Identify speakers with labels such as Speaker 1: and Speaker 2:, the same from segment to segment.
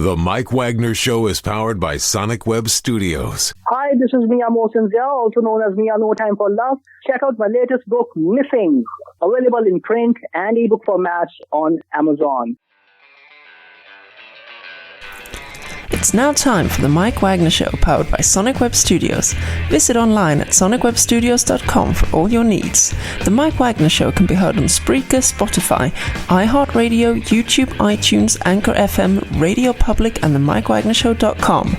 Speaker 1: The Mike Wagner Show is powered by Sonic Web Studios.
Speaker 2: Hi, this is Mia Mosinzia, also known as Mia No Time for Love. Check out my latest book, Missing, available in print and ebook formats on Amazon.
Speaker 3: It's now time for the Mike Wagner Show, powered by Sonic Web Studios. Visit online at sonicwebstudios.com for all your needs. The Mike Wagner Show can be heard on Spreaker, Spotify, iHeartradio, YouTube, iTunes, Anchor FM, Radio Public, and themikewagnershow.com.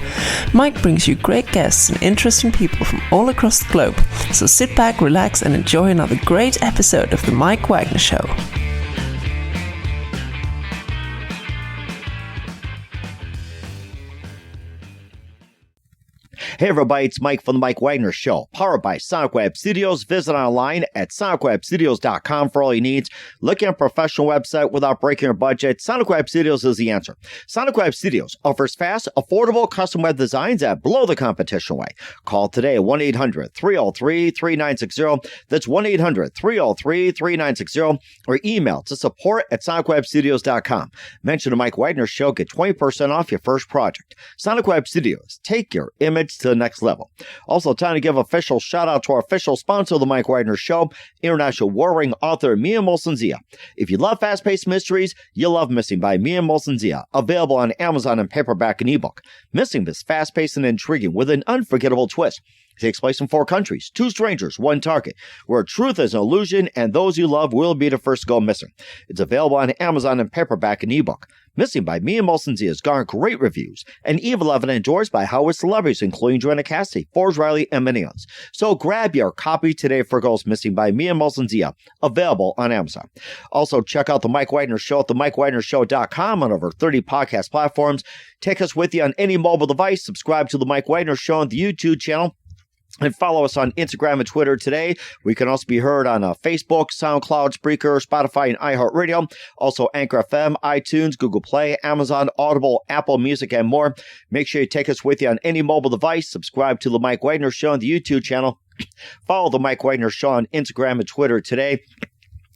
Speaker 3: Mike brings you great guests and interesting people from all across the globe. So sit back, relax, and enjoy another great episode of the Mike Wagner Show.
Speaker 4: Hey everybody, it's Mike from the Mike Wagner Show, powered by Sonic Web Studios. Visit online at sonicwebstudios.com for all your needs. Looking at a professional website without breaking your budget, Sonic Web Studios is the answer. Sonic Web Studios offers fast, affordable custom web designs that blow the competition away. Call today at 1-800-303-3960. That's 1-800-303-3960. Or email to support@sonicwebstudios.com. Mention the Mike Wagner Show, get 20% off your first project. Sonic Web Studios, take your image to the next level. Also, time to give official shout out to our official sponsor of the Mike Wagner Show, international warring author Mia Mosinzia. If you love fast-paced mysteries, you'll love Missing by Mia Mosinzia, available on Amazon in paperback and ebook. Missing is fast-paced and intriguing with an unforgettable twist. It takes place in 4 countries, 2 strangers, 1 target, where truth is an illusion and those you love will be the first to go missing. It's available on Amazon in paperback and ebook. Missing by Mia Mosinzia has garnered great reviews and even been endorsed by Hollywood celebrities, including Joanna Cassidy, Forbes Riley, and many others. So grab your copy today for Ghost Missing by Mia Mosinzia, available on Amazon. Also, check out The Mike Wagner Show at themikewagnershow.com on over 30 podcast platforms. Take us with you on any mobile device. Subscribe to The Mike Wagner Show on the YouTube channel. And follow us on Instagram and Twitter today. We can also be heard on Facebook, SoundCloud, Spreaker, Spotify, and iHeartradio. Also Anchor FM, iTunes, Google Play, Amazon, Audible, Apple Music, and more. Make sure you take us with you on any mobile device. Subscribe to The Mike Wagner Show on the YouTube channel. Follow The Mike Wagner Show on Instagram and Twitter today.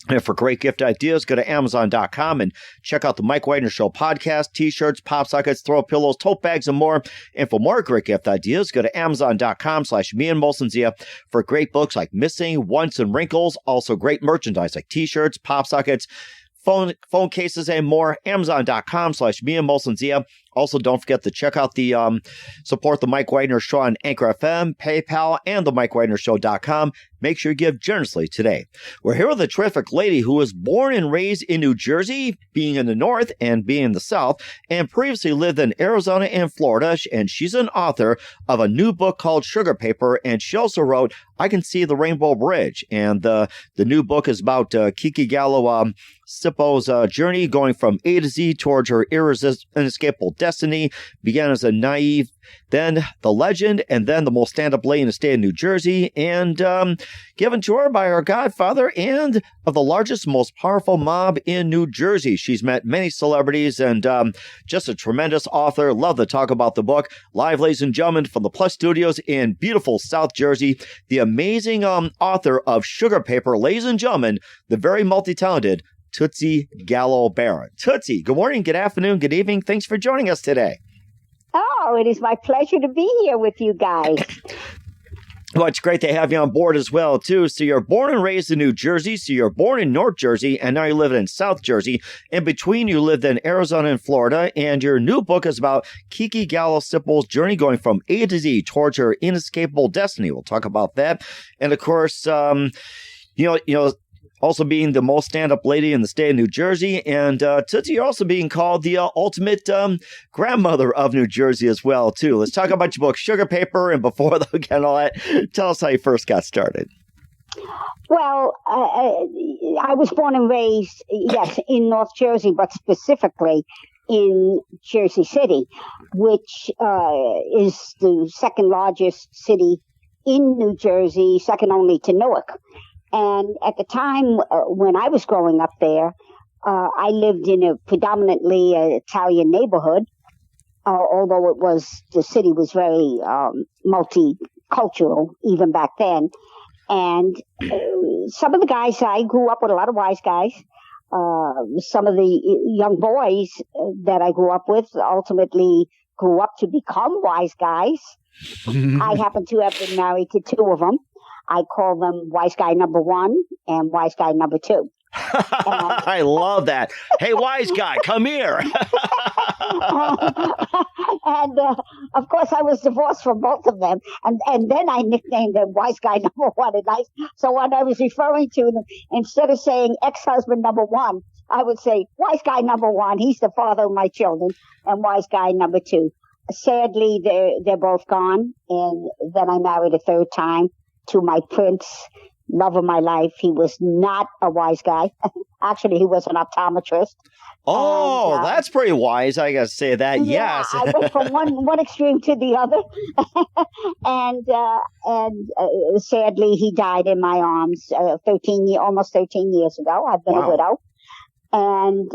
Speaker 4: And for great gift ideas, go to Amazon.com and check out the Mike Wagner Show podcast, t-shirts, pop sockets, throw pillows, tote bags, and more. And for more great gift ideas, go to Amazon.com/Mia Mosinzia for great books like Missing, Once, and Wrinkles. Also great merchandise like t-shirts, pop sockets, phone cases, and more. Amazon.com/Mia Mosinzia. Also, don't forget to check out the support the Mike Wagner Show on Anchor FM, PayPal, and the MikeWagnerShow.com. Make sure you give generously today. We're here with a terrific lady who was born and raised in New Jersey, being in the North and being in the South, and previously lived in Arizona and Florida. And she's an author of a new book called Sugar Paper, and she also wrote I Can See the Rainbow Bridge. And the new book is about kikigallocipo's journey going from A to Z towards her inescapable destiny. Began as a naive, then the legend, and then the most stand-up lady in the state of New Jersey, and given to her by her godfather and of the largest, most powerful mob in New Jersey. She's met many celebrities and just a tremendous author. Love to talk about the book. Live, ladies and gentlemen, from the Plus Studios in beautiful South Jersey, the amazing author of Sugar Paper, ladies and gentlemen, the very multi-talented Tootsie Gallo Barron. Tootsie, good morning, good afternoon, good evening. Thanks for joining us today.
Speaker 5: Oh, it is my pleasure to be here with you guys.
Speaker 4: Well, it's great to have you on board as well, too. So you're born and raised in New Jersey. So you're born in North Jersey, and now you live in South Jersey. In between, you lived in Arizona and Florida. And your new book is about kikigallocipo's journey going from A to Z towards her inescapable destiny. We'll talk about that. And, of course, also being the most stand-up lady in the state of New Jersey. And Tootsie, you're also being called the ultimate grandmother of New Jersey as well, too. Let's talk about your book, Sugar Paper. And before again, all that, tell us how you first got started.
Speaker 5: Well, I was born and raised, yes, in North Jersey, but specifically in Jersey City, which is the second largest city in New Jersey, second only to Newark. And at the time when I was growing up there, I lived in a predominantly Italian neighborhood, although the city was very multicultural even back then. And some of the guys, I grew up with a lot of wise guys. some of the young boys that I grew up with ultimately grew up to become wise guys. I happen to have been married to two of them. I call them wise guy number 1 and wise guy number 2.
Speaker 4: I love that. Hey, wise guy, come here.
Speaker 5: And of course, I was divorced from both of them. And then I nicknamed them wise guy number 1. So when I was referring to them, instead of saying ex-husband number 1, I would say wise guy number 1. He's the father of my children. And wise guy number 2. Sadly, they're both gone. And then I married a third time to my prince, love of my life. He was not a wise guy. Actually, he was an optometrist.
Speaker 4: Oh, that's pretty wise. I got to say that.
Speaker 5: Yeah,
Speaker 4: Yes.
Speaker 5: I went from one extreme to the other. and sadly, he died in my arms almost 13 years ago. I've been a widow. And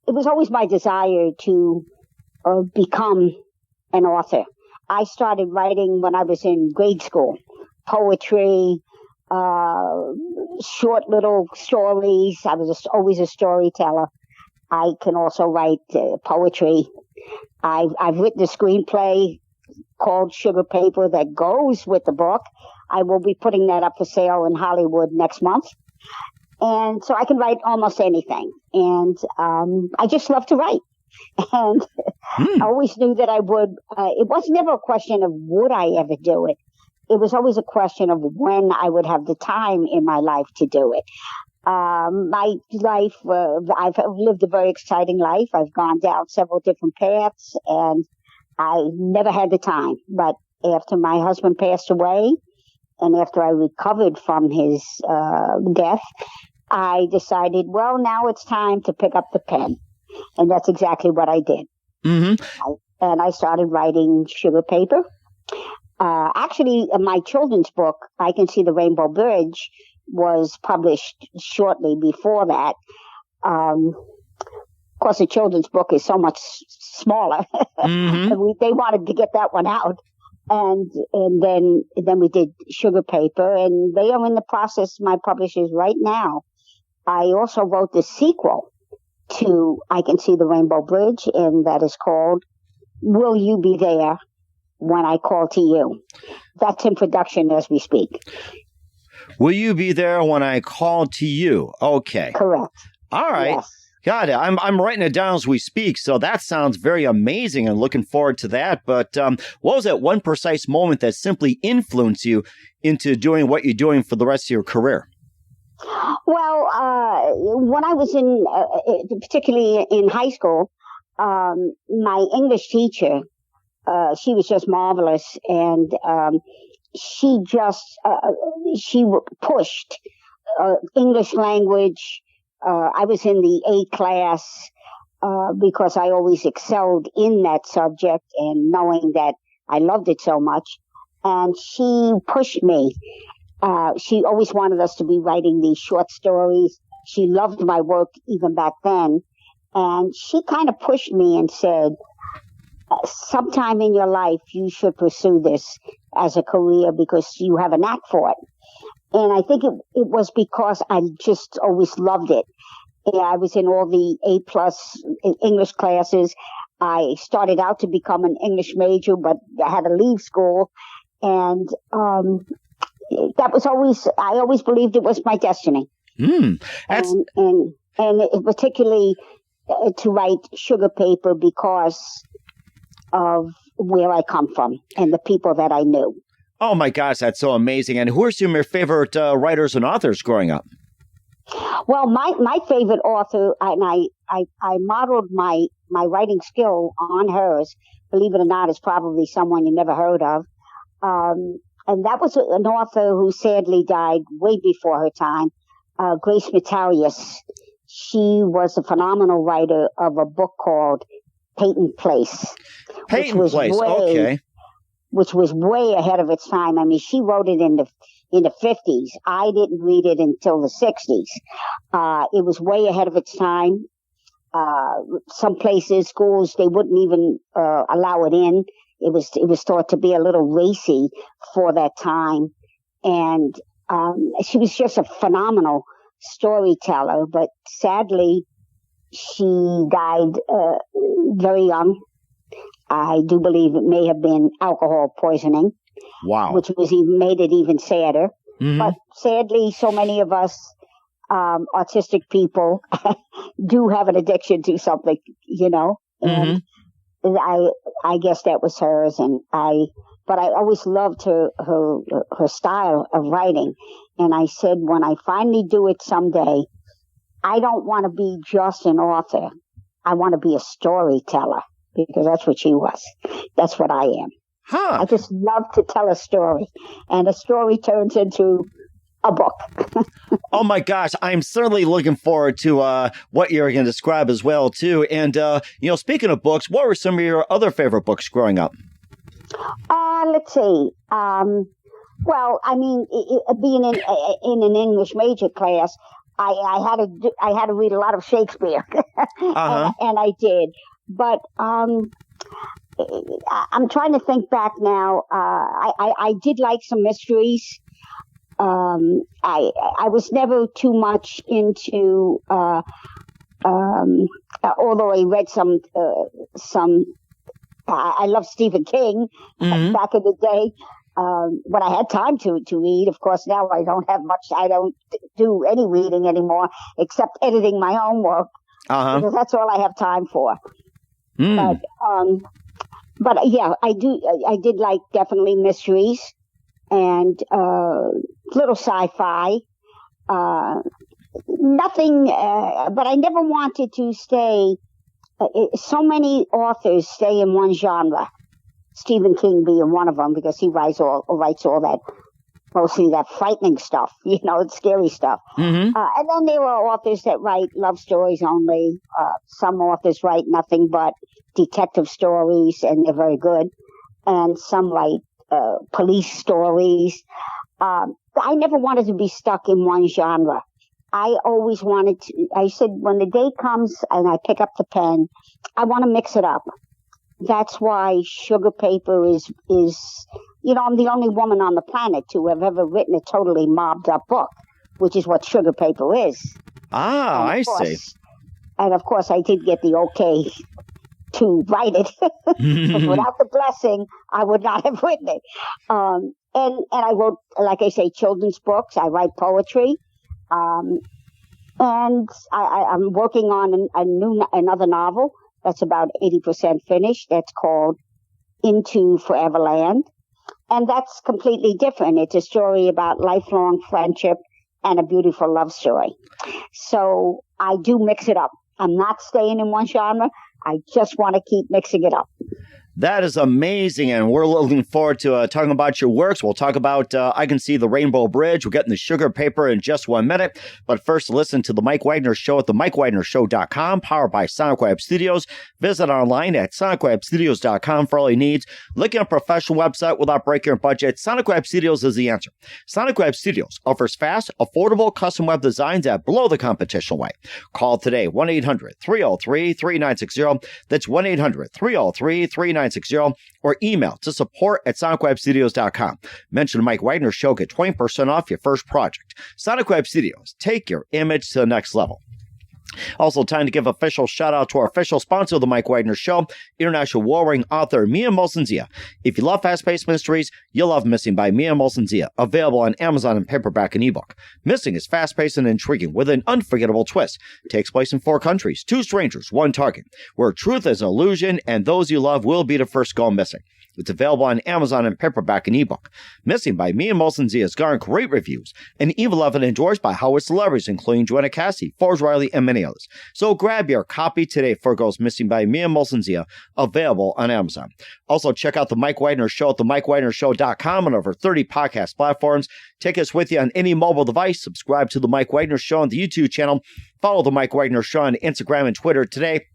Speaker 5: it was always my desire to become an author. I started writing when I was in grade school, poetry, short little stories. I was always a storyteller. I can also write poetry. I've written a screenplay called Sugar Paper that goes with the book. I will be putting that up for sale in Hollywood next month. And so I can write almost anything. And I just love to write. And I always knew that I would. It was never a question of would I ever do it. It was always a question of when I would have the time in my life to do it. My life, I've lived a very exciting life. I've gone down several different paths, and I never had the time. But after my husband passed away, and after I recovered from his death, I decided, well, now it's time to pick up the pen. And that's exactly what I did. Mm-hmm. And I started writing Sugar Paper. Actually, my children's book, I Can See the Rainbow Bridge, was published shortly before that. Of course, a children's book is so much smaller. Mm-hmm. They wanted to get that one out. And then we did Sugar Paper, and they are in the process, my publishers, right now. I also wrote the sequel to I Can See the Rainbow Bridge, and that is called Will You Be There When I Call to You? That's in production as we speak.
Speaker 4: Will you be there when I call to you? Okay.
Speaker 5: Correct.
Speaker 4: All right.
Speaker 5: Yes.
Speaker 4: Got it. I'm writing it down as we speak, so that sounds very amazing and looking forward to that. But what was that one precise moment that simply influenced you into doing what you're doing for the rest of your career?
Speaker 5: Well, when I was particularly in high school, my English teacher, she was just marvelous, and she pushed English language. I was in the A class because I always excelled in that subject, and knowing that I loved it so much, and she pushed me. She always wanted us to be writing these short stories. She loved my work even back then. And she kind of pushed me and said, sometime in your life, you should pursue this as a career because you have a knack for it. And I think it was because I just always loved it. And I was in all the A+ English classes. I started out to become an English major, but I had to leave school. And that was I always believed it was my destiny. And particularly to write Sugar Paper because of where I come from and the people that I knew.
Speaker 4: Oh my gosh, that's so amazing. And who are some of your favorite writers and authors growing up?
Speaker 5: Well, my favorite author, and I modeled my writing skill on hers, believe it or not, is probably someone you never heard of. And that was an author who sadly died way before her time, Grace Metalius. She was a phenomenal writer of a book called Peyton Place. Okay. Which was way ahead of its time. I mean, she wrote it in the 50s. I didn't read it until the 60s. It was way ahead of its time. Some places, schools, they wouldn't even allow it in. It was thought to be a little racy for that time. And She was just a phenomenal storyteller, but sadly, she died very young. I do believe it may have been alcohol poisoning.
Speaker 4: Wow.
Speaker 5: Which made it even sadder.
Speaker 4: Mm-hmm.
Speaker 5: But sadly, so many of us autistic people do have an addiction to something, and I guess that was hers. But I always loved her style of writing. And I said, when I finally do it someday, I don't want to be just an author. I want to be a storyteller, because that's what she was. That's what I am.
Speaker 4: Huh.
Speaker 5: I just love to tell a story, and a story turns into a book.
Speaker 4: Oh my gosh, I'm certainly looking forward to what you're going to describe as well too. And speaking of books, what were some of your other favorite books growing up?
Speaker 5: Let's see. Well, I mean, being in an English major class, I had to read a lot of Shakespeare, and I did. But I'm trying to think back now. I did like some mysteries. I was never too much into, although I read some. I love Stephen King back in the day when I had time to read. Of course, now I don't have much. I don't do any reading anymore except editing my own work, because that's all I have time for. But yeah, I did like definitely mysteries and little sci-fi. Nothing, but I never wanted to stay. So many authors stay in one genre. Stephen King being one of them, because he writes all that, mostly that frightening stuff, scary stuff. And then there are authors that write love stories only. Some authors write nothing but detective stories, and they're very good. And some write police stories. I never wanted to be stuck in one genre. I always wanted to, I said, when the day comes and I pick up the pen, I want to mix it up. That's why Sugar Paper is, I'm the only woman on the planet to have ever written a totally mobbed up book, which is what Sugar Paper is.
Speaker 4: I see.
Speaker 5: And of course, I did get the okay to write it. Because without the blessing, I would not have written it. And I wrote, like I say, children's books. I write poetry. And I'm working on another novel that's about 80% finished. That's called Into Foreverland. And that's completely different. It's a story about lifelong friendship and a beautiful love story. So I do mix it up. I'm not staying in one genre. I just want to keep mixing it up.
Speaker 4: That is amazing, and we're looking forward to talking about your works. We'll talk about I Can See the Rainbow Bridge. We're getting the Sugar Paper in just 1 minute. But first, listen to The Mike Wagner Show at themikewagnershow.com, powered by Sonic Web Studios. Visit online at sonicwebstudios.com for all your needs. Looking at a professional website without breaking your budget, Sonic Web Studios is the answer. Sonic Web Studios offers fast, affordable custom web designs that blow the competition away. Call today, 1-800-303-3960. That's 1-800-303-3960. Or email to support@sonicwebstudios.com. Mention the Mike Wagner Show, get 20% off your first project. Sonic Web Studios, take your image to the next level. Also, time to give official shout out to our official sponsor of the Mike Wagner Show, international warring author Mia Molson-Zia. If you love fast-paced mysteries, you'll love Missing by Mia Molson-Zia, available on Amazon in paperback and ebook. Missing is fast-paced and intriguing with an unforgettable twist. Takes place in 4 countries, 2 strangers, 1 target, where truth is an illusion and those you love will be the first to go missing. It's available on Amazon in paperback and ebook. Missing by Mia Molson-Zia has garnered great reviews and even loved and endorsed by Hollywood celebrities, including Joanna Cassidy, Forrest Riley, and many others. So grab your copy today for Goes Missing by Mia Molson-Zia, available on Amazon. Also, check out The Mike Wagner Show at themikewagnershow.com and over 30 podcast platforms. Take us with you on any mobile device. Subscribe to The Mike Wagner Show on the YouTube channel. Follow The Mike Wagner Show on Instagram and Twitter today.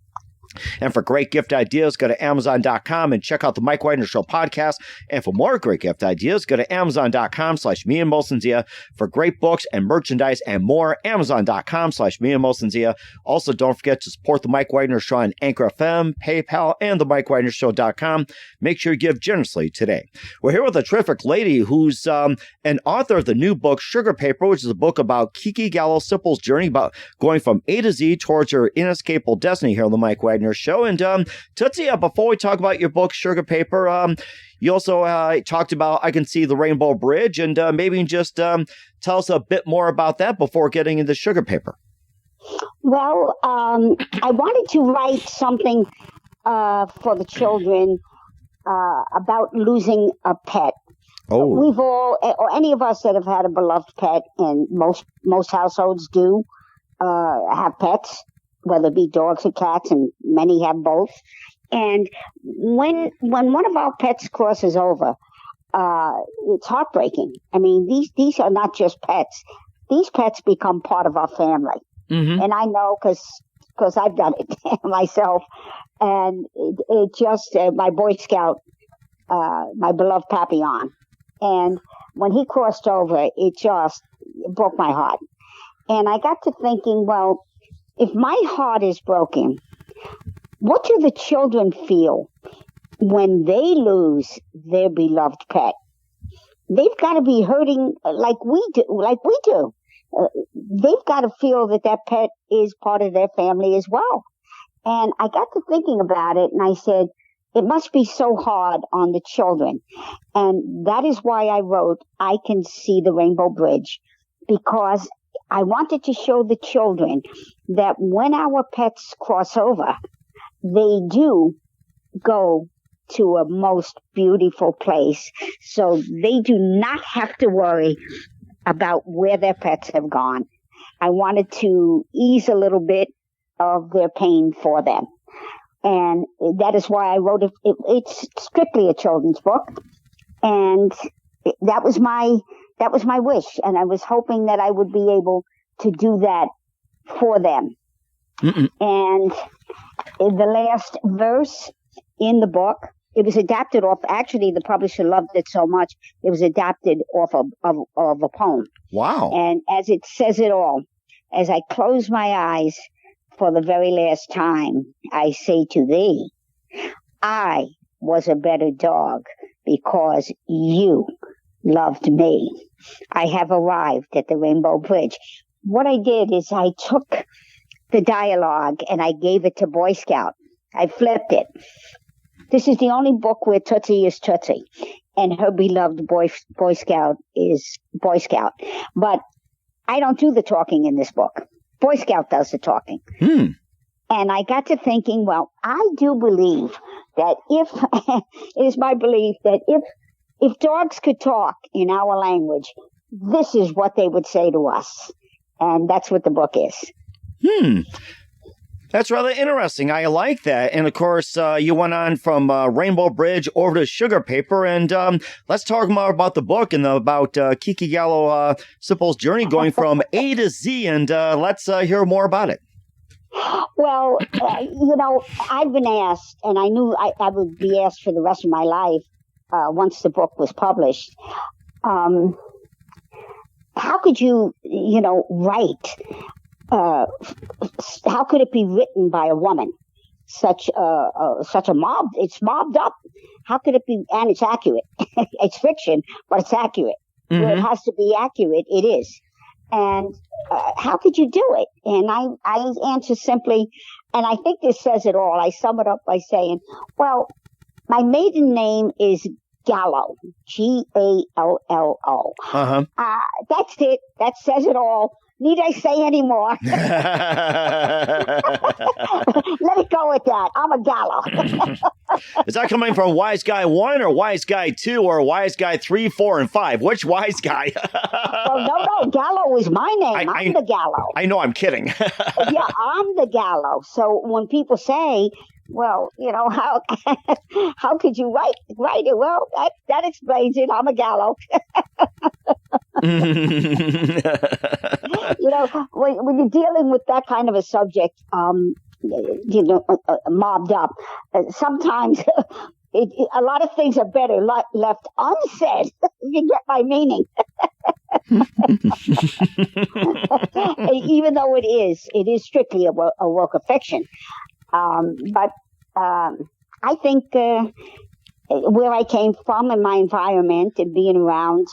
Speaker 4: And for great gift ideas, go to Amazon.com and check out the Mike Wagner Show podcast. And for more great gift ideas, go to Amazon.com/me-and-Mosensia for great books and merchandise and more. Amazon.com/me-and-Mosensia. Also, don't forget to support the Mike Wagner Show on Anchor FM, PayPal, and the MikeWagnerShow.com. Make sure you give generously today. We're here with a terrific lady who's an author of the new book, Sugar Paper, which is a book about Kikigallocipo's journey about going from A to Z towards her inescapable destiny here on the Mike Wagner Show. And Tootsie, before we talk about your book, Sugar Paper, you also talked about I Can See the Rainbow Bridge, and maybe just tell us a bit more about that before getting into Sugar Paper.
Speaker 5: Well, I wanted to write something for the children about losing a pet.
Speaker 4: Oh.
Speaker 5: We've all, or any of us that have had a beloved pet, and most households do have pets, whether it be dogs or cats, and many have both. And when one of our pets crosses over, it's heartbreaking. I mean, these are not just pets. These pets become part of our family. Mm-hmm. And I know because I've done it myself. And it just, my Boy Scout, my beloved Papillon. And when he crossed over, it just broke my heart. And I got to thinking, well, if my heart is broken, what do the children feel when they lose their beloved pet? They've got to be hurting like we do. They've got to feel that pet is part of their family as well. And I got to thinking about it, and I said, it must be so hard on the children. And that is why I wrote I Can See the Rainbow Bridge, because I wanted to show the children that when our pets cross over, they do go to a most beautiful place. So they do not have to worry about where their pets have gone. I wanted to ease a little bit of their pain for them. And that is why I wrote it. It's strictly a children's book. And that was my wish. And I was hoping that I would be able to do that for them. Mm-mm. And in the last verse in the book, it was adapted off, actually the publisher loved it so much, it was adapted off of a poem. Wow. And as it says it all, as I close my eyes for the very last time, I say to thee, I was a better dog because you loved me. I have arrived at the Rainbow Bridge. What I did is I took the dialogue and I gave it to Boy Scout. I flipped it. This is the only book where Tootsie is Tootsie, and her beloved Boy Scout is Boy Scout. But I don't do the talking in this book. Boy Scout does the talking. And I got to thinking, well, I do believe that it is my belief that if dogs could talk in our language, this is what they would say to us. And that's what the book is.
Speaker 4: That's rather interesting. I like that. And of course, you went on from Rainbow Bridge over to Sugar Paper. And let's talk more about the book and about Kikigallocipo's journey going from A to Z. And let's hear more about it.
Speaker 5: Well, I've been asked, and I knew I would be asked for the rest of my life once the book was published. How could you, write? How could it be written by a woman? Such a mob. It's mobbed up. How could it be? And it's accurate. It's fiction, but it's accurate. Mm-hmm. Where it has to be accurate, it is. And how could you do it? And I answer simply, and I think this says it all. I sum it up by saying, well, my maiden name is Gallo, Gallo. Uh-huh. That's it. That says it all. Need I say any more? Let it go with that. I'm a Gallo.
Speaker 4: Is that coming from Wise Guy 1 or Wise Guy 2 or Wise Guy 3, 4, and 5? Which Wise Guy?
Speaker 5: Well, no. Gallo is my name. I'm the Gallo.
Speaker 4: I know. I'm kidding.
Speaker 5: Yeah, I'm the Gallo. So when people say, well, how could you write it? Well, that explains it. I'm a Gallo.
Speaker 4: Mm-hmm.
Speaker 5: When you're dealing with that kind of a subject, mobbed up. Sometimes a lot of things are better left unsaid. You get my meaning. Even though it is strictly a work of fiction. But I think where I came from and my environment and being around,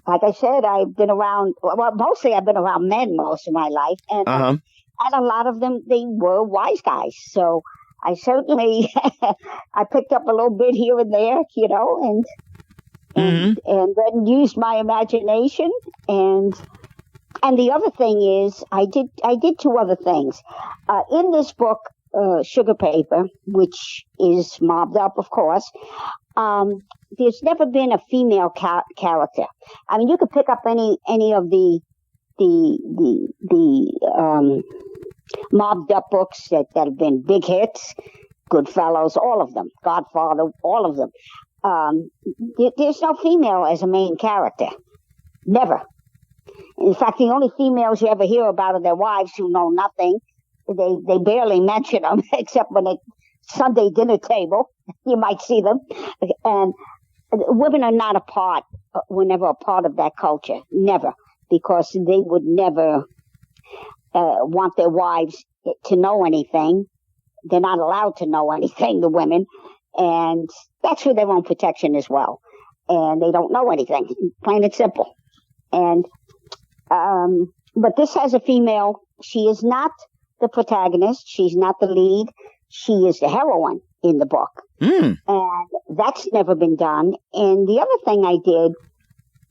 Speaker 5: like I said, I've been around, well, mostly I've been around men most of my life. And, and a lot of them, they were wise guys. So I certainly, I picked up a little bit here and there, and then used my imagination. And the other thing is, I did two other things. In this book, Sugar Paper, which is mobbed up, of course, there's never been a female character. I mean, you could pick up any of the mobbed up books that have been big hits, Goodfellas, all of them, Godfather, all of them. There's no female as a main character. Never. In fact, the only females you ever hear about are their wives who know nothing. They barely mention them, except when it's Sunday dinner table. You might see them. And women are not were never a part of that culture. Never. Because they would never want their wives to know anything. They're not allowed to know anything, the women. And that's for their own protection as well. And they don't know anything. Plain and simple. And, but this has a female. She is not the protagonist. She's not the lead. She is the heroine in the book. And that's never been done. And the other thing I did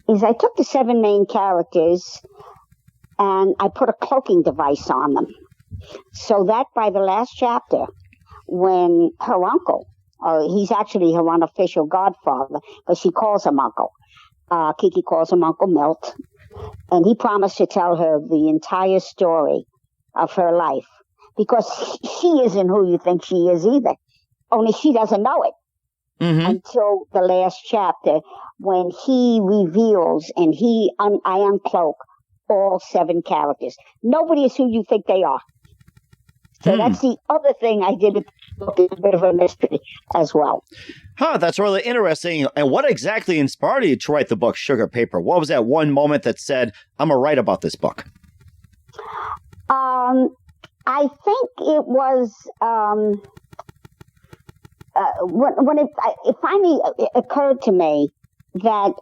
Speaker 5: is I took the 7 main characters and I put a cloaking device on them. So that by the last chapter, when her uncle, he's actually her unofficial godfather, but she calls him uncle. Kiki calls him Uncle Milt. And he promised to tell her the entire story of her life. Because she isn't who you think she is either. Only she doesn't know it. Until the last chapter, when he reveals and I uncloak all 7 characters. Nobody is who you think they are. So that's the other thing I did. It's a bit of a mystery as well.
Speaker 4: That's really interesting. And what exactly inspired you to write the book Sugar Paper? What was that one moment that said, I'm going to write about this book?
Speaker 5: I think it was when it finally occurred to me that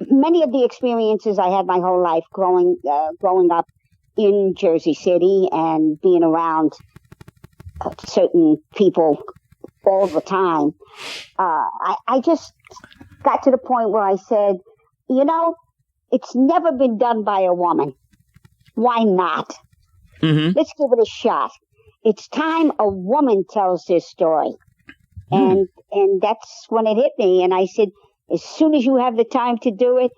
Speaker 5: many of the experiences I had my whole life growing up in Jersey City and being around certain people all the time, I just got to the point where I said, it's never been done by a woman. Why not? Let's give it a shot. It's time a woman tells this story. And that's when it hit me. And I said, as soon as you have the time to do it,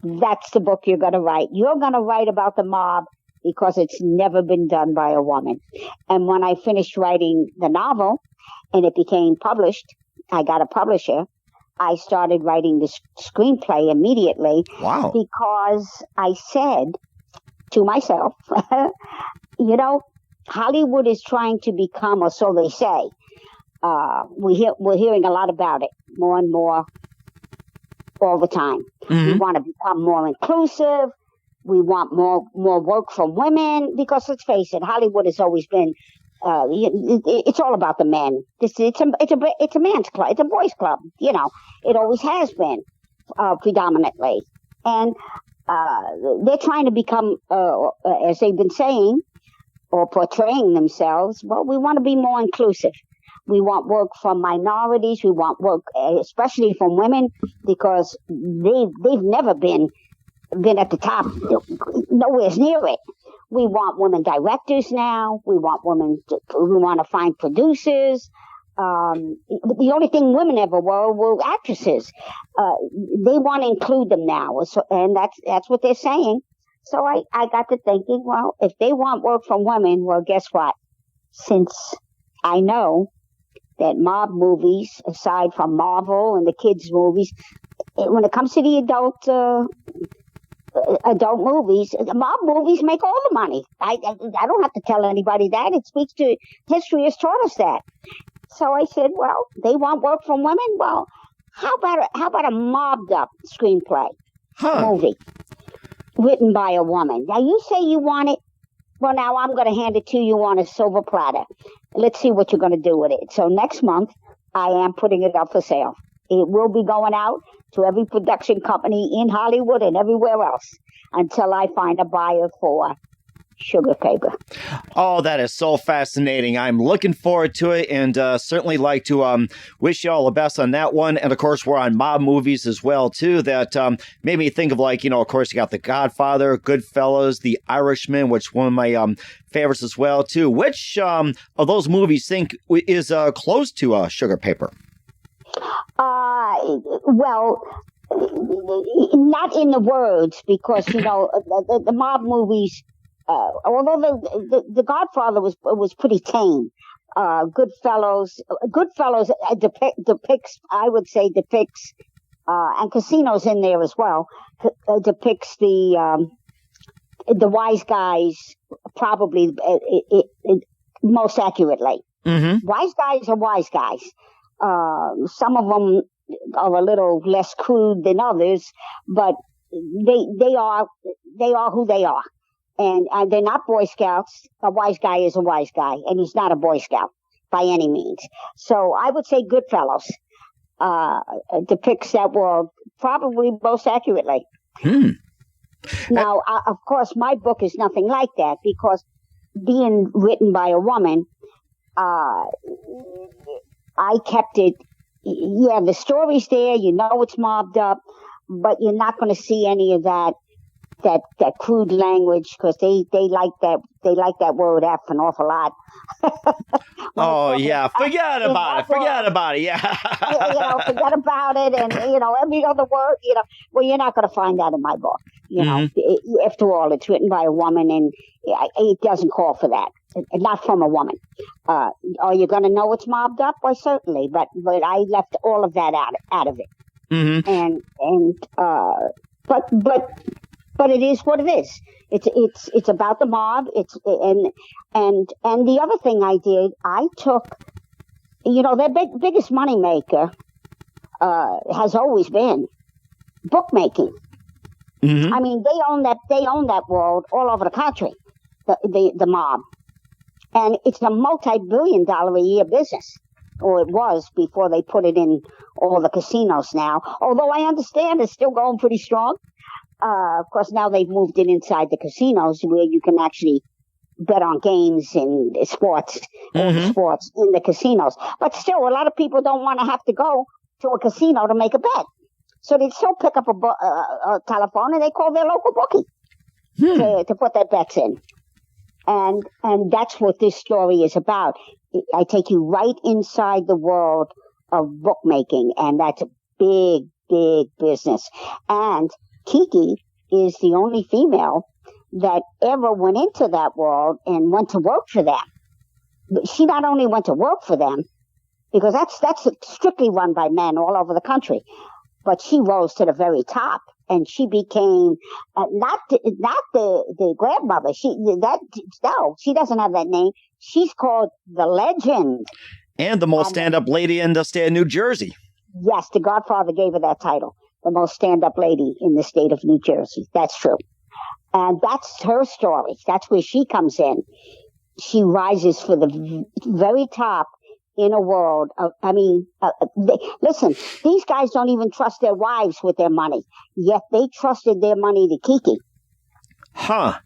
Speaker 5: that's the book you're going to write. You're going to write about the mob because it's never been done by a woman. And when I finished writing the novel and it became published, I got a publisher. I started writing the screenplay immediately. Wow. Because I said to myself, Hollywood is trying to become, or so they say. We're hearing a lot about it more and more all the time. We want to become more inclusive. We want more work from women because let's face it, Hollywood has always been. It's all about the men. It's a man's club. It's a boys' club. It always has been predominantly, and they're trying to become, as they've been saying or portraying themselves. Well, we want to be more inclusive. We want work from minorities. We want work, especially from women, because they've never been at the top, nowhere near it. We want women directors now. We want to find producers. The only thing women ever were actresses. They want to include them now. So, and that's what they're saying. So I got to thinking, well, if they want work from women, well, guess what? Since I know that mob movies, aside from Marvel and the kids' movies, when it comes to the adult adult movies. Mob movies make all the money. I don't have to tell anybody that. It speaks to history has taught us that. So I said, well, they want work from women. Well, how about a mobbed up screenplay movie written by a woman? Now you say you want it. Well, now I'm going to hand it to you on a silver platter. Let's see what you're going to do with it. So next month, I am putting it up for sale. It will be going out to every production company in Hollywood and everywhere else until I find a buyer for Sugar Paper.
Speaker 4: Oh, that is so fascinating. I'm looking forward to it, and certainly like to wish you all the best on that one. And of course, we're on mob movies as well, too, that made me think of, like, of course, you got The Godfather, Goodfellas, The Irishman, which one of my favorites as well, too. Which of those movies think is close to Sugar Paper?
Speaker 5: Well, not in the words, because, the mob movies, although the Godfather was pretty tame. Goodfellas depicts, I would say, and Casino's in there as well, depicts the wise guys probably most accurately.
Speaker 4: Mm-hmm.
Speaker 5: Wise guys are wise guys. Some of them are a little less crude than others, but they are who they are. And they're not Boy Scouts. A wise guy is a wise guy, and he's not a Boy Scout by any means. So I would say Goodfellas depicts that world probably most accurately. Now, of course, my book is nothing like that, because being written by a woman, I kept it. Yeah, the story's there. It's mobbed up, but you're not going to see any of that crude language, because they like that word F an awful lot.
Speaker 4: Oh yeah, forget about it. Yeah.
Speaker 5: Forget about it, and every other word. Well, you're not going to find that in my book. After all, it's written by a woman, and it doesn't call for that. Not from a woman. Are you going to know it's mobbed up? Well, certainly, but I left all of that out of it.
Speaker 4: Mm-hmm.
Speaker 5: But it is what it is. It's about the mob. And the other thing I did, I took, their biggest money maker has always been bookmaking.
Speaker 4: Mm-hmm.
Speaker 5: I mean, they own that world all over the country, the mob, and it's a multi-billion-dollar a year business, or it was before they put it in all the casinos now. Although I understand it's still going pretty strong. Of course, now they've moved it inside the casinos, where you can actually bet on games and sports, all the sports in the casinos. But still, a lot of people don't want to have to go to a casino to make a bet. So they still pick up a telephone and they call their local bookie to put their bets in. And that's what this story is about. I take you right inside the world of bookmaking, and that's a big, big business. And Kiki is the only female that ever went into that world and went to work for them. But she not only went to work for them, because that's strictly run by men all over the country, but she rose to the very top, and she became not the grandmother. She doesn't have that name. She's called the Legend,
Speaker 4: and the most stand-up lady in the state of New Jersey.
Speaker 5: Yes, the Godfather gave her that title. The most stand-up lady in the state of New Jersey. That's true. And that's her story. That's where she comes in. She rises for the very top in a world of, listen, these guys don't even trust their wives with their money, yet they trusted their money to Kiki.
Speaker 4: Huh.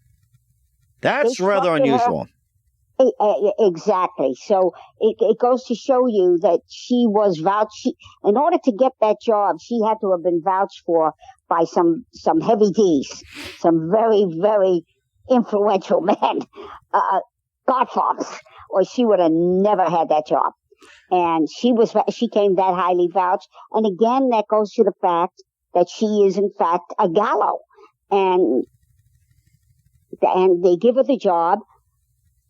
Speaker 4: That's rather unusual.
Speaker 5: Exactly. So it goes to show you that she was vouched. In order to get that job, she had to have been vouched for by some heavy D's, some very, very influential men, godfathers, or she would have never had that job. And she came that highly vouched. And again, that goes to the fact that she is in fact a gallo, and they give her the job.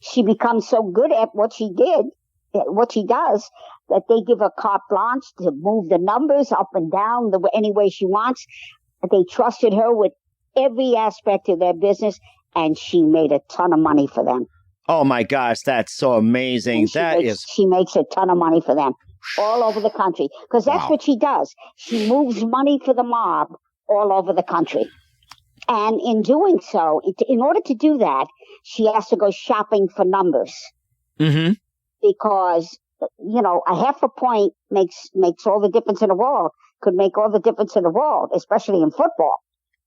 Speaker 5: She becomes so good at what she does, that they give her carte blanche to move the numbers up and down any way she wants. They trusted her with every aspect of their business, and she made a ton of money for them.
Speaker 4: Oh my gosh, that's so amazing.
Speaker 5: She makes a ton of money for them all over the country, because that's what she does. She moves money for the mob all over the country. And in doing so, in order to do that, she has to go shopping for numbers.
Speaker 4: Mm-hmm.
Speaker 5: Because, a half a point makes all the difference in the world, could make all the difference in the world, especially in football.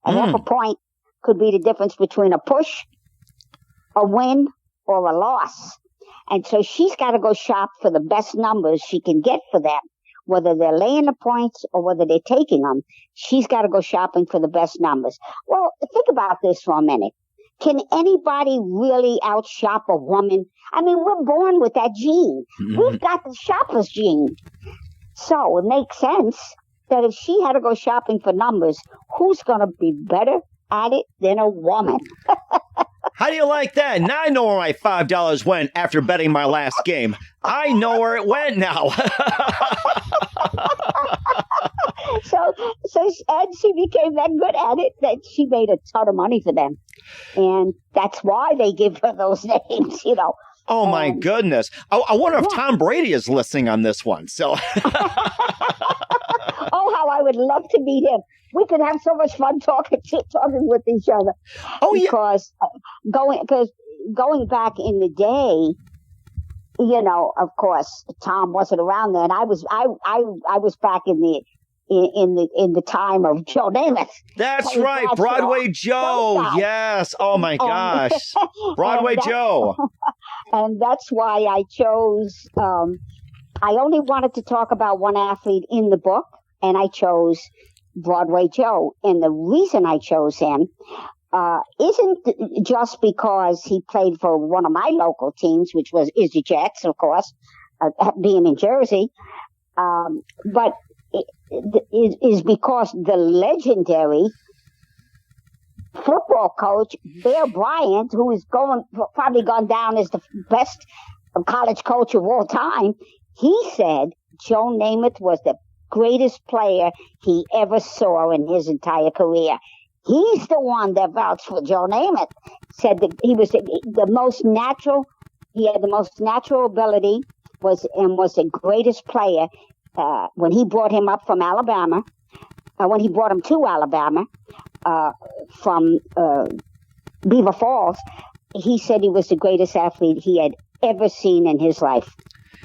Speaker 5: A half a point could be the difference between a push, a win, or a loss. And so she's got to go shop for the best numbers she can get for them, whether they're laying the points or whether they're taking them. She's got to go shopping for the best numbers. Well, think about this for a minute. Can anybody really outshop a woman? I mean, we're born with that gene. Mm-hmm. We've got the shopper's gene. So it makes sense that if she had to go shopping for numbers, who's going to be better at it than a woman?
Speaker 4: How do you like that? Now I know where my $5 went after betting my last game. I know where it went now. And she became that good at it that she made a ton of money for them. And that's why they give her those names, Oh, my goodness. I wonder if Tom Brady is listening on this one. So,
Speaker 5: oh, how I would love to meet him. We could have so much fun talking with each other.
Speaker 4: Oh,
Speaker 5: because going back in the day, of course, Tom wasn't around then. I was back in the time of Joe Namath.
Speaker 4: That's right, Broadway Joe. Yes. Oh my gosh, Broadway Joe.
Speaker 5: And that's why I chose. I only wanted to talk about one athlete in the book, and I chose Broadway Joe. And the reason I chose him isn't just because he played for one of my local teams, which is the Jets, of course, being in Jersey, but it is because the legendary football coach Bear Bryant, who is probably gone down as the best college coach of all time, he said Joe Namath was the greatest player he ever saw in his entire career. He's the one that vouched for Joe Namath. Said that he was the most natural. He had the most natural ability. Was the greatest player. When he brought him up from Alabama, when he brought him to Alabama from Beaver Falls, he said he was the greatest athlete he had ever seen in his life.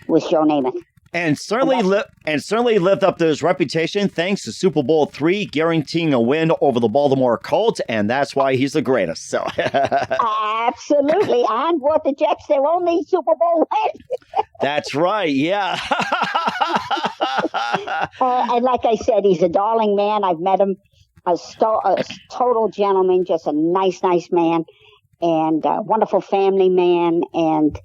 Speaker 5: Was Joe Namath.
Speaker 4: And certainly lived up to his reputation thanks to Super Bowl III, guaranteeing a win over the Baltimore Colts, and that's why he's the greatest. So
Speaker 5: absolutely, and brought the Jets their only Super Bowl win.
Speaker 4: That's right, yeah.
Speaker 5: And like I said, he's a darling man. I've met him, a total gentleman, just a nice man, and a wonderful family man, and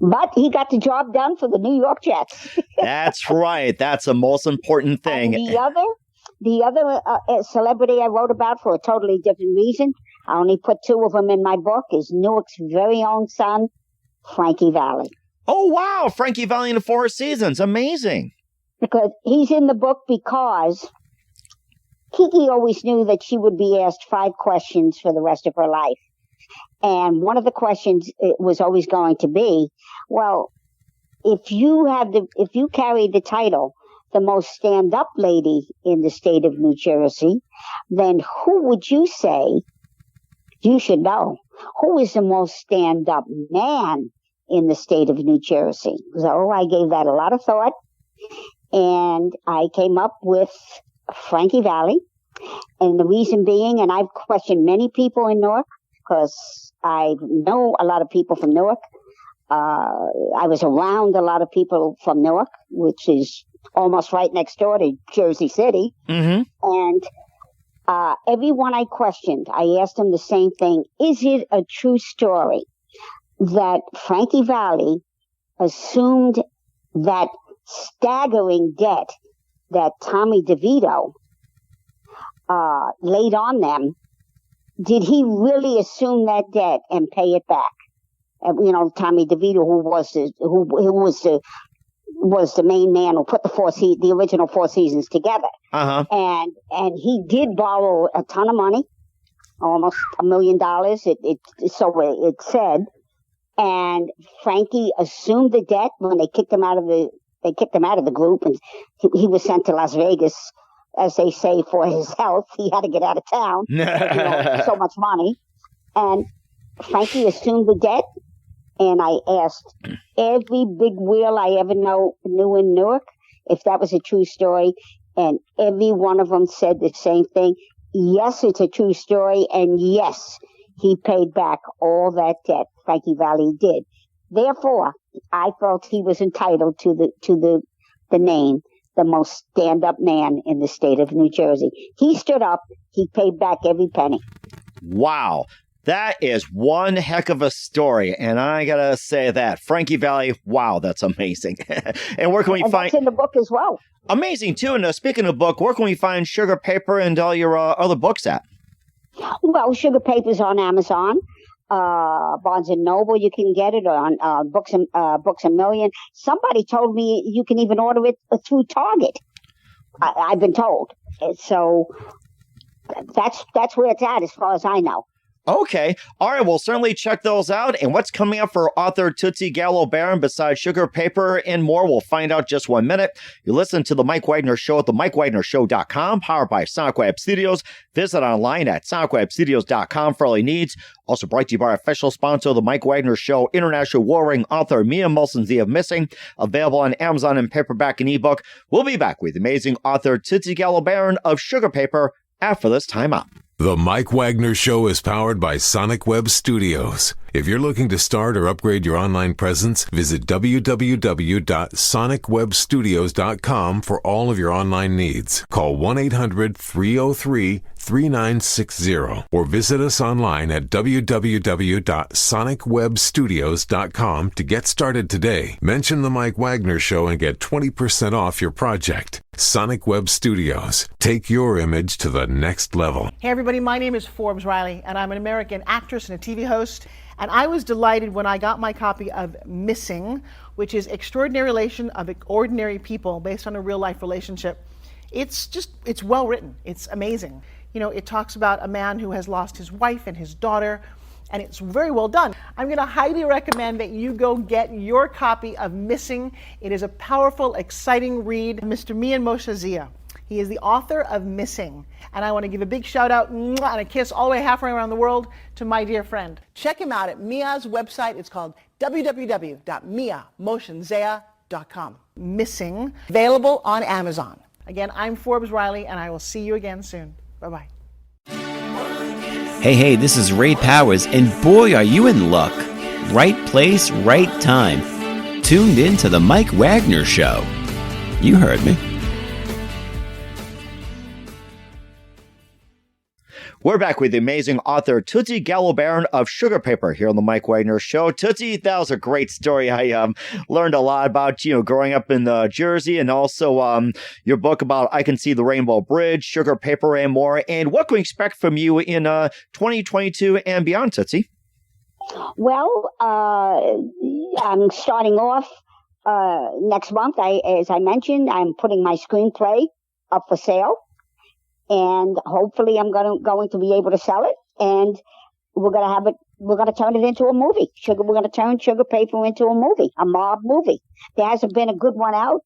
Speaker 5: but he got the job done for the New York Jets.
Speaker 4: That's right. That's the most important thing.
Speaker 5: And the other celebrity I wrote about for a totally different reason, I only put two of them in my book, is Newark's very own son, Frankie Valli.
Speaker 4: Oh, wow. Frankie Valli in the Four Seasons. Amazing.
Speaker 5: Because he's in the book because Kiki always knew that she would be asked 5 questions for the rest of her life. And one of the questions was always going to be, well, if you carry the title, the most stand-up lady in the state of New Jersey, then who would you say, you should know, who is the most stand-up man in the state of New Jersey? So I gave that a lot of thought, and I came up with Frankie Valli. And the reason being, and I've questioned many people in Newark, because I know a lot of people from Newark. I was around a lot of people from Newark, which is almost right next door to Jersey City.
Speaker 4: Mm-hmm.
Speaker 5: And everyone I questioned, I asked them the same thing. Is it a true story that Frankie Valli assumed that staggering debt that Tommy DeVito laid on them? Did he really assume that debt and pay it back? Tommy DeVito, who was the was the main man who put the original Four Seasons together.
Speaker 4: Uh-huh.
Speaker 5: And he did borrow a ton of money, almost $1 million. It said. And Frankie assumed the debt when they kicked him out of the group, and he was sent to Las Vegas, as they say, for his health. He had to get out of town. So much money. And Frankie assumed the debt. And I asked every big wheel I ever knew in Newark if that was a true story. And every one of them said the same thing. Yes, it's a true story. And yes, he paid back all that debt. Frankie Valli did. Therefore, I felt he was entitled to the name, the most stand-up man in the state of New Jersey. He stood up. He paid back every penny.
Speaker 4: Wow. That is one heck of a story, and I gotta say that. Frankie Valli, wow, that's amazing. And where can we find...
Speaker 5: that's in the book as well.
Speaker 4: Amazing, too. And speaking of book, where can we find Sugar Paper and all your other books at?
Speaker 5: Well, Sugar Paper's on Amazon. Barnes & Noble, you can get it on Books A Million. Somebody told me you can even order it through Target. I've been told. So that's where it's at as far as I know.
Speaker 4: Okay. All right. We'll certainly check those out. And what's coming up for author Tootsie Gallo Barron besides Sugar Paper and more? We'll find out just 1 minute. You listen to The Mike Wagner Show at themikewagnershow.com, powered by Sonic Web Studios. Visit online at sonicwebstudios.com for all your needs. Also brought to you by our official sponsor, The Mike Wagner Show, international warring author Mia Molson's The of Missing, available on Amazon in paperback and ebook. We'll be back with amazing author Tootsie Gallo Barron of Sugar Paper after this time out.
Speaker 1: The Mike Wagner Show is powered by Sonic Web Studios. If you're looking to start or upgrade your online presence, visit www.sonicwebstudios.com for all of your online needs. Call 1-800-303-3960 or visit us online at www.sonicwebstudios.com to get started today. Mention The Mike Wagner Show and get 20% off your project. Sonic Web Studios. Take your image to the next level.
Speaker 6: Hey everybody, my name is Forbes Riley and I'm an American actress and a TV host. And I was delighted when I got my copy of Missing, which is Extraordinary Relation of Ordinary People based on a real life relationship. It's well written. It's amazing. You know, it talks about a man who has lost his wife and his daughter, and it's very well done. I'm going to highly recommend that you go get your copy of Missing. It is a powerful, exciting read. Mr. Mian Moshe Zia. He is the author of Missing. And I want to give a big shout out and a kiss all the way halfway around the world to my dear friend. Check him out at Mia's website. It's called www.miamoshenzea.com. Missing, available on Amazon. Again, I'm Forbes Riley, and I will see you again soon. Bye-bye.
Speaker 7: Hey, this is Ray Powers, and boy, are you in luck. Right place, right time. Tuned in to The Mike Wagner Show. You heard me.
Speaker 4: We're back with the amazing author Tootsie Gallo Barron of Sugar Paper here on the Mike Wagner Show. Tootsie, that was a great story. I learned a lot about, growing up in Jersey, and also your book about I Can See the Rainbow Bridge, Sugar Paper, and more. And what can we expect from you in 2022 and beyond, Tootsie?
Speaker 5: Well, I'm starting off next month. As I mentioned, I'm putting my screenplay up for sale. And hopefully I'm going to be able to sell it, and we're going to turn it into a movie. We're going to turn Sugar Paper into a movie, a mob movie. There hasn't been a good one out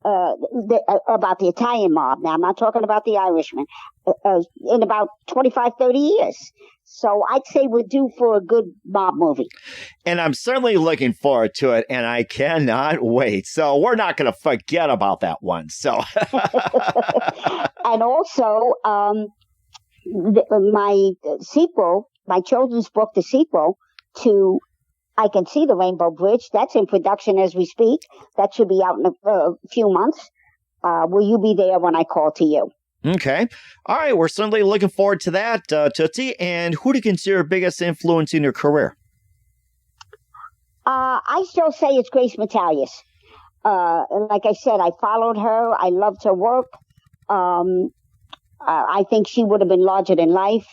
Speaker 5: about the Italian mob. Now, I'm not talking about the Irishman, in about 25, 30 years. So I'd say we're due for a good mob movie.
Speaker 4: And I'm certainly looking forward to it, and I cannot wait. So we're not going to forget about that one. So,
Speaker 5: and also, my sequel, my children's book, the sequel to I Can See the Rainbow Bridge, that's in production as we speak. That should be out in a few months. Will you be there when I call to you?
Speaker 4: Okay. All right. We're certainly looking forward to that, Tootsie. And who do you consider your biggest influence in your career?
Speaker 5: I still say it's Grace Metalius. Like I said, I followed her. I loved her work. I think she would have been larger than life.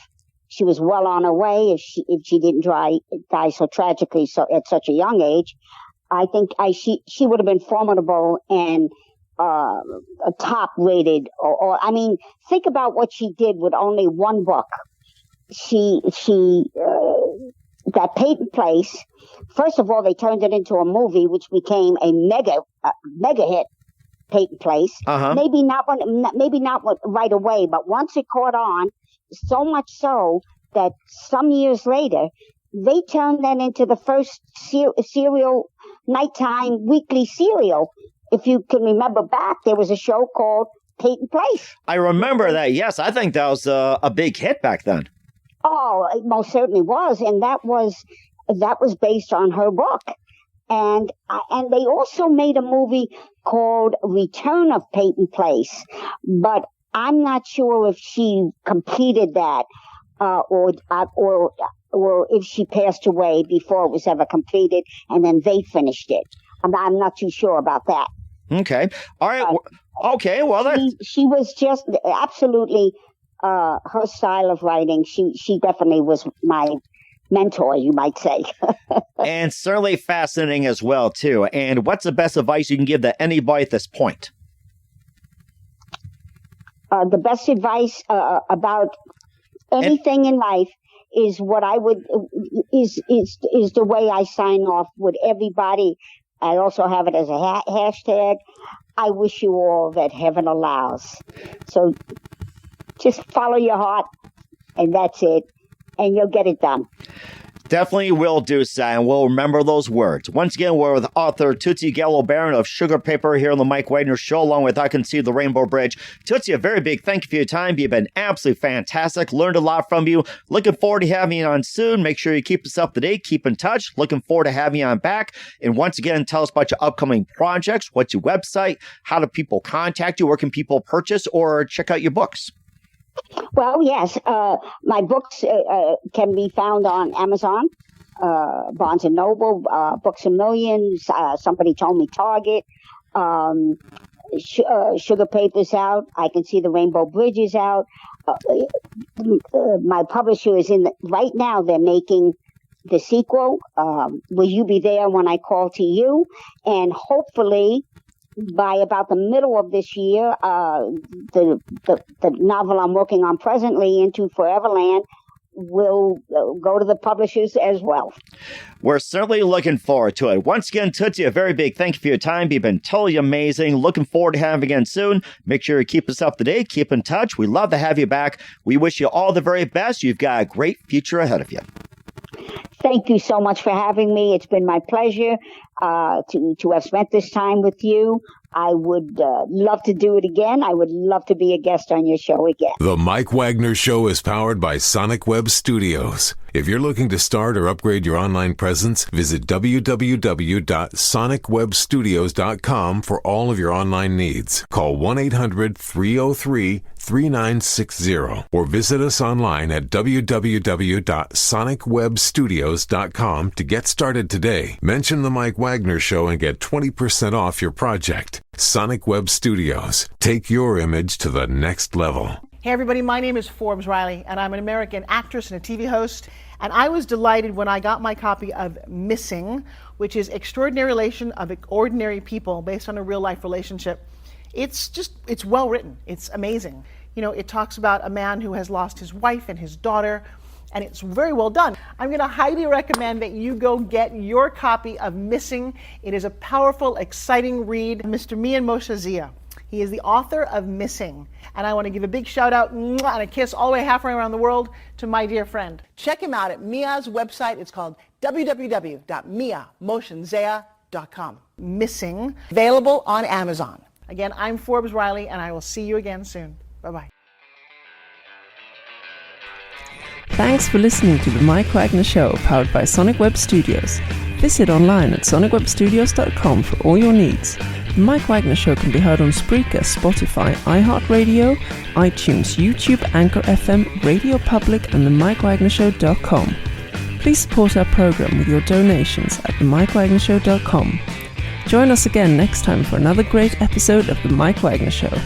Speaker 5: She was well on her way if she didn't die so tragically at such a young age. I think she would have been formidable and a top rated. Or I mean, think about what she did with only one book. She that Peyton Place. First of all, they turned it into a movie, which became a mega hit. Peyton Place. Maybe not right away, but once it caught on, so much so that some years later they turned that into the first serial nighttime weekly serial. If you can remember back, there was a show called Peyton Place.
Speaker 4: I remember that. Yes, I think that was a big hit back then.
Speaker 5: Oh, it most certainly was, and that was based on her book. And they also made a movie called Return of Peyton Place, but I'm not sure if she completed that or if she passed away before it was ever completed, and then they finished it. I'm not too sure about that.
Speaker 4: Okay. All right. Okay. Well,
Speaker 5: she was just absolutely her style of writing. She definitely was my mentor, you might say.
Speaker 4: And certainly fascinating as well, too. And what's the best advice you can give to anybody at this point?
Speaker 5: The best advice about anything in life is what I would is the way I sign off with everybody. I also have it as a hashtag. I wish you all that heaven allows. So just follow your heart, and that's it. And you'll get it done.
Speaker 4: Definitely will do so, and we'll remember those words. Once again, we're with author Tootsie Gallo Barron of Sugar Paper here on the Mike Wagner Show, along with I Can See the Rainbow Bridge. Tootsie, a very big thank you for your time. You've been absolutely fantastic. Learned a lot from you. Looking forward to having you on soon. Make sure you keep us up to date. Keep in touch. Looking forward to having you on back. And once again, tell us about your upcoming projects. What's your website? How do people contact you? Where can people purchase or check out your books?
Speaker 5: Well, yes, my books can be found on Amazon, Barnes & Noble, Books A Million, somebody told me Target, Sugar Paper's out, I Can See the Rainbow Bridge is out. My publisher is right now they're making the sequel, Will You Be There When I Call to You? And hopefully by about the middle of this year, the novel I'm working on presently, Into Foreverland, will go to the publishers as well.
Speaker 4: We're certainly looking forward to it. Once again, Tootsie, a very big thank you for your time. You've been totally amazing. Looking forward to having you again soon. Make sure you keep us up to date. Keep in touch. We love to have you back. We wish you all the very best. You've got a great future ahead of you.
Speaker 5: Thank you so much for having me. It's been my pleasure to have spent this time with you. I would love to do it again. I would love to be a guest on your show again.
Speaker 1: The Mike Wagner Show is powered by Sonic Web Studios. If you're looking to start or upgrade your online presence, visit www.sonicwebstudios.com for all of your online needs. Call 1-800-303-3960 or visit us online at www.sonicwebstudios.com to get started today. Mention the Mike Wagner Show and get 20% off your project. Sonic Web Studios. Take your image to the next level.
Speaker 6: Hey everybody, my name is Forbes Riley, and I'm an American actress and a TV host. And I was delighted when I got my copy of Missing, which is Extraordinary Relation of Ordinary People based on a real life relationship. It's well written. It's amazing. You know, it talks about a man who has lost his wife and his daughter, and it's very well done. I'm going to highly recommend that you go get your copy of Missing. It is a powerful, exciting read. Mr. Mian Moshe Zia. He is the author of Missing. And I want to give a big shout out and a kiss all the way halfway around the world to my dear friend. Check him out at Mia's website. It's called www.miamoshenzea.com. Missing, available on Amazon. Again, I'm Forbes Riley, and I will see you again soon. Bye-bye.
Speaker 3: Thanks for listening to The Mike Wagner Show, powered by Sonic Web Studios. Visit online at sonicwebstudios.com for all your needs. The Mike Wagner Show can be heard on Spreaker, Spotify, iHeartradio, iTunes, YouTube, Anchor FM, Radio Public, and themikewagnershow.com. Please support our program with your donations at themikewagnershow.com. Join us again next time for another great episode of The Mike Wagner Show.